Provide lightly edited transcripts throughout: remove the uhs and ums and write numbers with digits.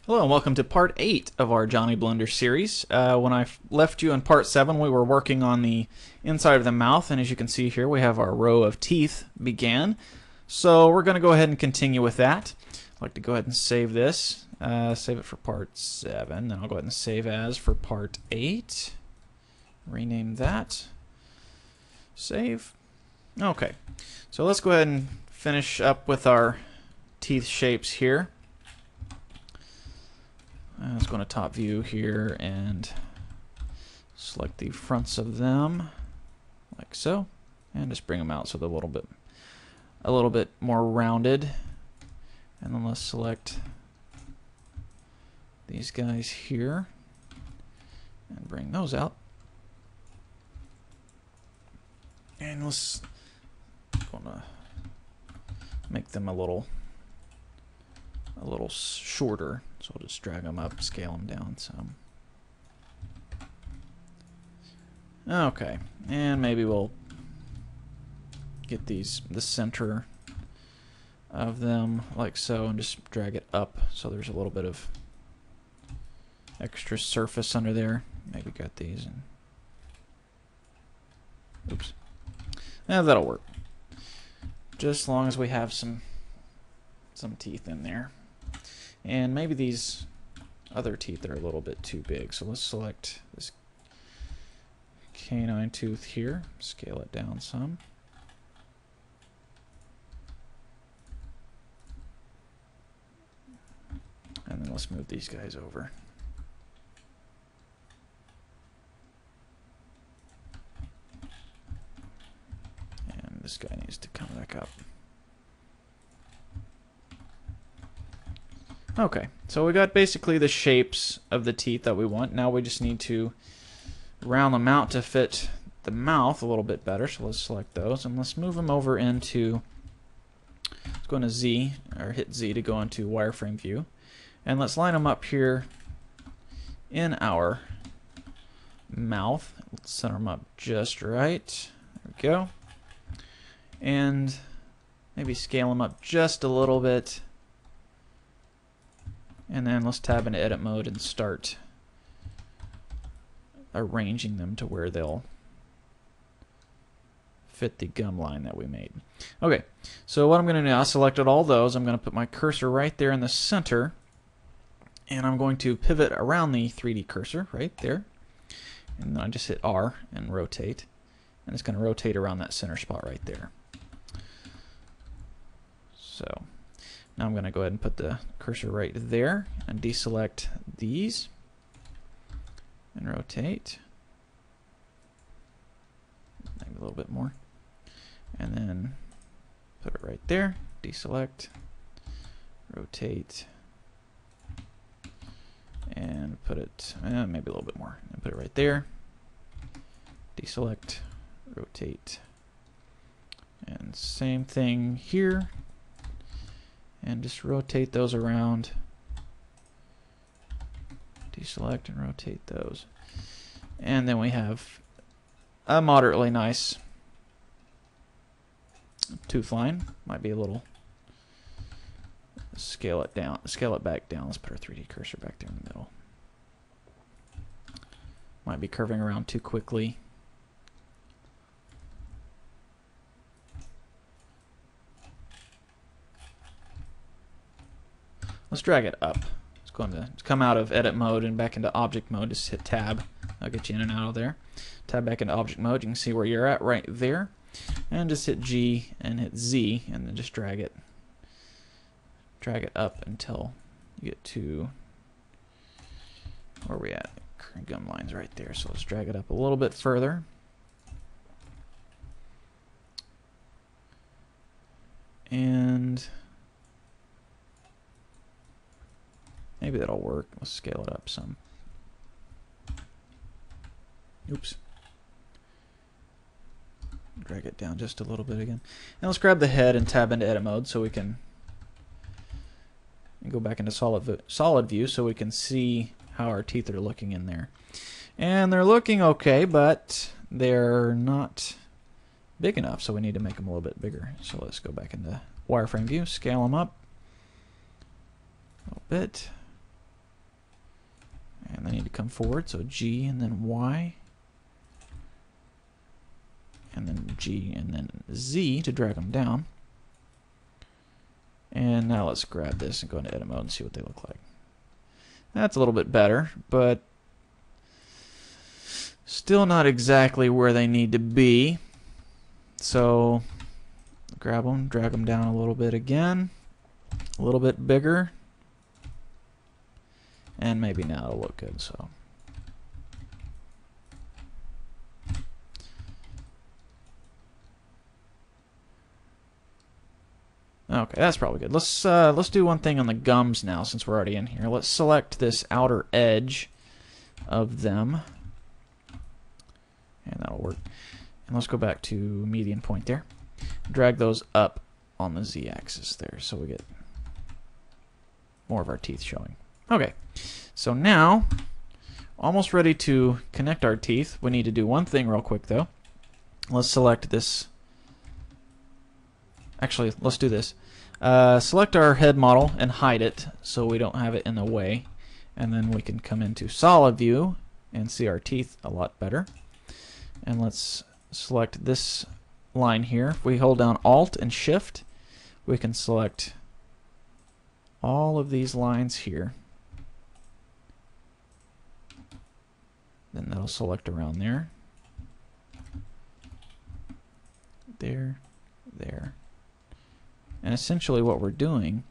Hello and welcome to part 8 of our Johnny Blender series. When I left you in part 7, we were working on the inside of the mouth, and as you can see here we have our row of teeth began. So we're going to go ahead and continue with that. I'd like to go ahead and save this. Save it for part 7, then I'll go ahead and save as for part 8. Rename that. Save. Okay, so let's go ahead and finish up with our teeth shapes here. Let's go to top view here and select the fronts of them like so, and just bring them out so they're a little bit more rounded. And then let's select these guys here and bring those out. And let's gonna make them a little shorter. So we'll just drag them up, scale them down some. Okay, and maybe we'll get the center of them like so and just drag it up so there's a little bit of extra surface under there. Maybe got these and oops. That'll work. Just as long as we have some teeth in there. And maybe these other teeth are a little bit too big. So let's select this canine tooth here, scale it down some. And then let's move these guys over. And this guy needs to come back up. Okay, so we got basically the shapes of the teeth that we want. Now we just need to round them out to fit the mouth a little bit better. So let's select those and let's move them over into, let's go into Z, or hit Z to go into wireframe view. And let's line them up here in our mouth. Let's center them up just right. There we go. And maybe scale them up just a little bit. And then let's tab into edit mode and start arranging them to where they'll fit the gum line that we made. Okay, so what I'm going to do, I selected all those. I'm going to put my cursor right there in the center, and I'm going to pivot around the 3D cursor right there. And then I just hit R and rotate, and it's going to rotate around that center spot right there. So now I'm going to go ahead and put the cursor right there and deselect these and rotate. Maybe a little bit more. And then put it right there, deselect, rotate, and put it maybe a little bit more. And put it right there, deselect, rotate, and same thing here. And just rotate those around. Deselect and rotate those. And then we have a moderately nice tooth line. Might be a little, scale it down, scale it back down. Let's put our 3D cursor back there in the middle. Might be curving around too quickly. Let's drag it up. It's going to come out of edit mode and back into object mode. Just hit tab. I'll get you in and out of there. Tab back into object mode. You can see where you're at right there. And just hit G and hit Z and then just drag it up until you get to where we at. Current gum lines right there. So let's drag it up a little bit further. And maybe that'll work. Let's scale it up some. Oops. Drag it down just a little bit again. And let's grab the head and tab into edit mode so we can go back into solid view so we can see how our teeth are looking in there. And they're looking okay, but they're not big enough, so we need to make them a little bit bigger. So let's go back into wireframe view, scale them up a little bit. they need to come forward, so G and then Y, and then G and then Z to drag them down. And now let's grab this and go into edit mode and see what they look like. That's a little bit better, but still not exactly where they need to be. So grab them, drag them down a little bit again, a little bit bigger, and maybe now it'll look good. So okay, that's probably good. Let's do one thing on the gums now, since we're already in here. Let's select this outer edge of them, and that'll work. And let's go back to median point there. Drag those up on the z-axis there, so we get more of our teeth showing. Okay, so now almost ready to connect our teeth. We need to do one thing real quick though. Let's select this. Actually, let's do this. Select our head model and hide it so we don't have it in the way, and then we can come into solid view and see our teeth a lot better. And let's select this line here. If we hold down Alt and Shift, we can select all of these lines here. Then that'll select around there. There, there. And essentially what we're doing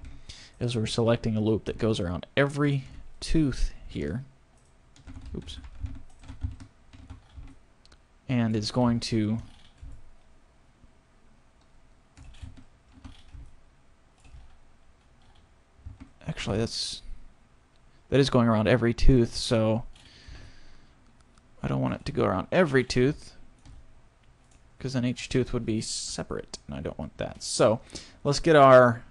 is we're selecting a loop that goes around every tooth here. Oops. And it's going to actually that is going around every tooth, so I don't want it to go around every tooth, because then each tooth would be separate, and I don't want that. So let's get our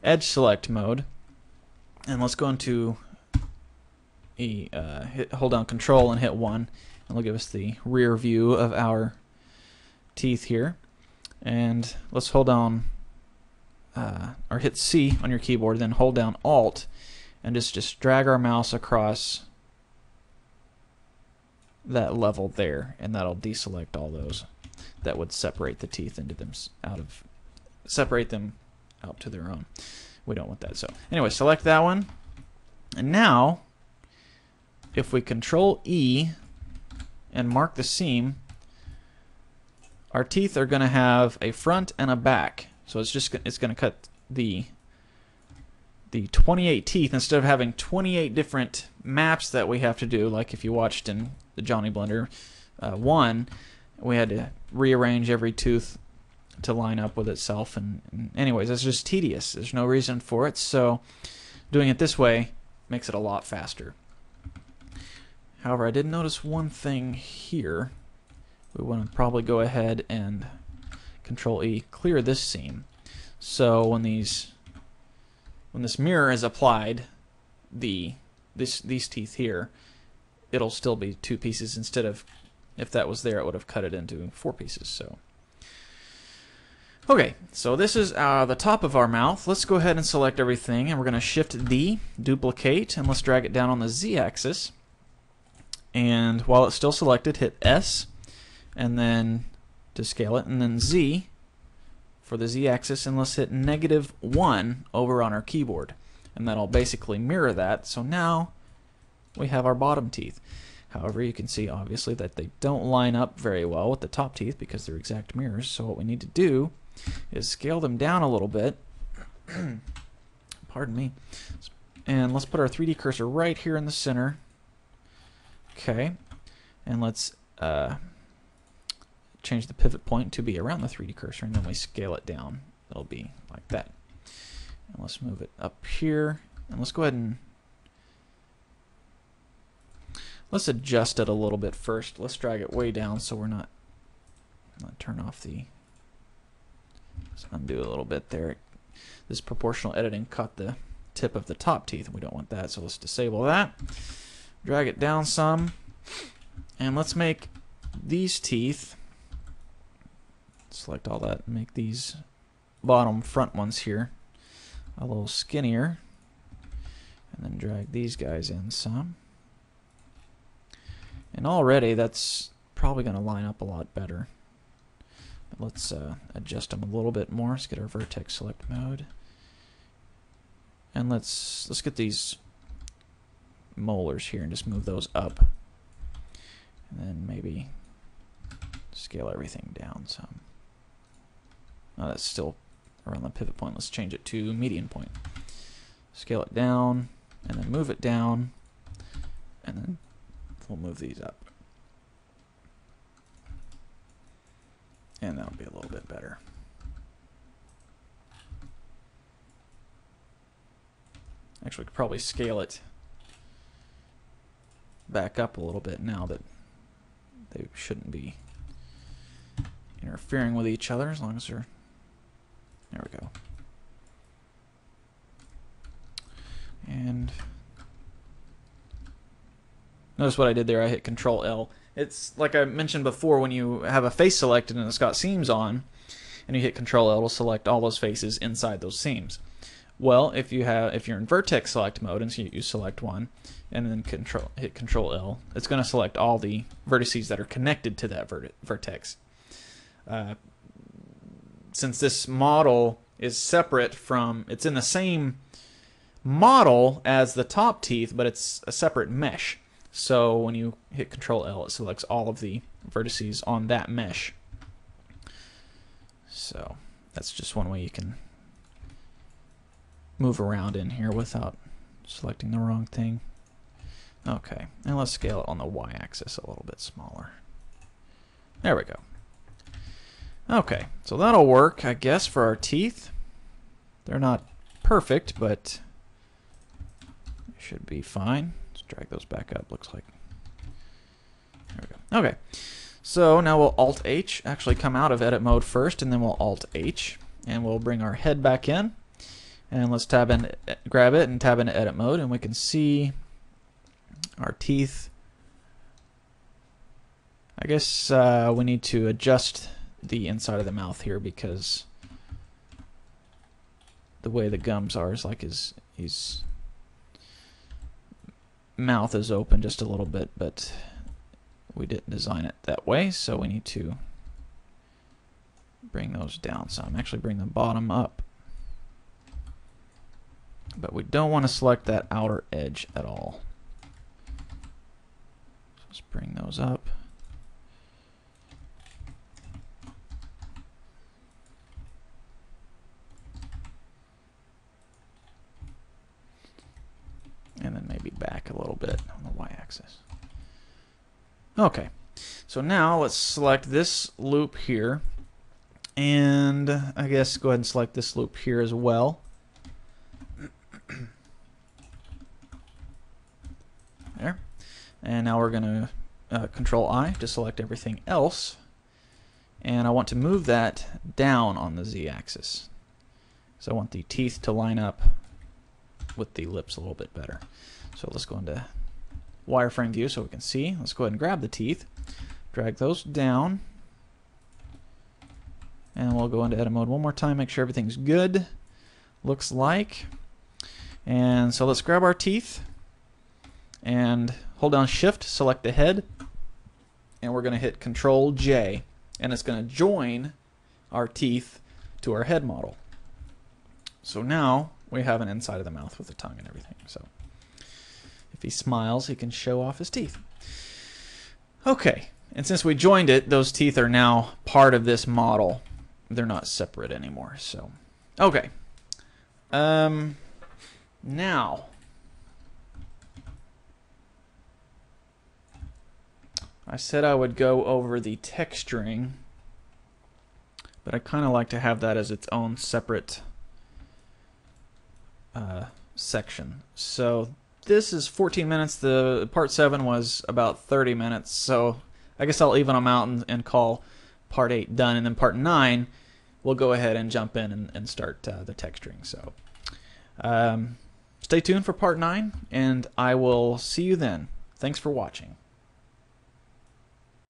edge select mode, and let's go into hold down Control and hit 1, and it'll give us the rear view of our teeth here. And let's hold down or hit C on your keyboard, then hold down Alt, and just drag our mouse across that level there, and that'll deselect all those that would separate the teeth into them separate them out to their own. We don't want that. So anyway, select that one, and now if we Control E and mark the seam, our teeth are going to have a front and a back. So it's going to cut the 28 teeth instead of having 28 different maps that we have to do. Like if you watched in the Johnny Blender 1, we had to rearrange every tooth to line up with itself. And anyways, it's just tedious. There's no reason for it. So doing it this way makes it a lot faster. However, I did notice one thing here. We want to probably go ahead and Control E, clear this seam. So when this mirror is applied, these teeth here, it'll still be 2 pieces instead of, if that was there, it would have cut it into 4 pieces. So okay, so this is the top of our mouth. Let's go ahead and select everything, and we're going to Shift D, duplicate, and let's drag it down on the Z-axis. And while it's still selected, hit S, and then to scale it, and then Z for the Z-axis, and let's hit -1 over on our keyboard, and that'll basically mirror that. So now we have our bottom teeth. However, you can see obviously that they don't line up very well with the top teeth because they're exact mirrors. So what we need to do is scale them down a little bit. Pardon me. And let's put our 3D cursor right here in the center. Okay, and let's change the pivot point to be around the 3D cursor, and then we scale it down. It'll be like that. And let's move it up here, and let's go ahead and let's adjust it a little bit first. Let's drag it way down so we're not turn off the. Let's undo a little bit there. This proportional editing cut the tip of the top teeth, and we don't want that, so let's disable that. Drag it down some, and let's make these teeth, select all that, make these bottom front ones here a little skinnier, and then drag these guys in some. And already that's probably going to line up a lot better. But let's adjust them a little bit more. Let's get our vertex select mode. And let's get these molars here and just move those up. And then maybe scale everything down some. Oh, that's still around the pivot point. Let's change it to median point. Scale it down, and then move it down, and then we'll move these up. And that'll be a little bit better. Actually, we could probably scale it back up a little bit now that they shouldn't be interfering with each other as long as they're... There we go. And notice what I did there. I hit Control L. It's like I mentioned before, when you have a face selected and it's got seams on, and you hit Control L, it'll select all those faces inside those seams. Well, if you're in vertex select mode, and so you select one, and then hit Control L, it's going to select all the vertices that are connected to that vertex. Since this model is separate from, it's in the same model as the top teeth, but it's a separate mesh. So when you hit Control L, it selects all of the vertices on that mesh. So that's just one way you can move around in here without selecting the wrong thing. Okay, and let's scale it on the y-axis a little bit smaller. There we go. Okay, so that'll work, I guess, for our teeth. They're not perfect, but they should be fine. Let's drag those back up, looks like. There we go. Okay, so now we'll Alt-H, actually come out of edit mode first, and then we'll Alt-H, and we'll bring our head back in. And let's grab it and tab into edit mode, and we can see our teeth. I guess we need to adjust the inside of the mouth here because the way the gums are is like his mouth is open just a little bit, but we didn't design it that way, so we need to bring those down some. Actually bring the bottom up. But we don't want to select that outer edge at all. So let's bring those up. And then maybe back a little bit on the y-axis. Okay, so now let's select this loop here. And I guess go ahead and select this loop here as well. There. And now we're going to Control I to select everything else. And I want to move that down on the z-axis. So I want the teeth to line up with the lips a little bit better. So let's go into wireframe view so we can see. Let's go ahead and grab the teeth, drag those down, and we'll go into edit mode one more time, make sure everything's good. Looks like. And so let's grab our teeth and hold down Shift, select the head, and we're going to hit Control J, and it's going to join our teeth to our head model. So now we have an inside of the mouth with the tongue and everything. So if he smiles, he can show off his teeth. Okay, and since we joined it, those teeth are now part of this model. They're not separate anymore. So okay. Now I said I would go over the texturing, but I kind of like to have that as its own separate section. So this is 14 minutes. The part 7 was about 30 minutes. So I guess I'll even them out and call part 8 done, and then part 9 we'll go ahead and jump in and start the texturing. So stay tuned for part 9, and I will see you then. Thanks for watching.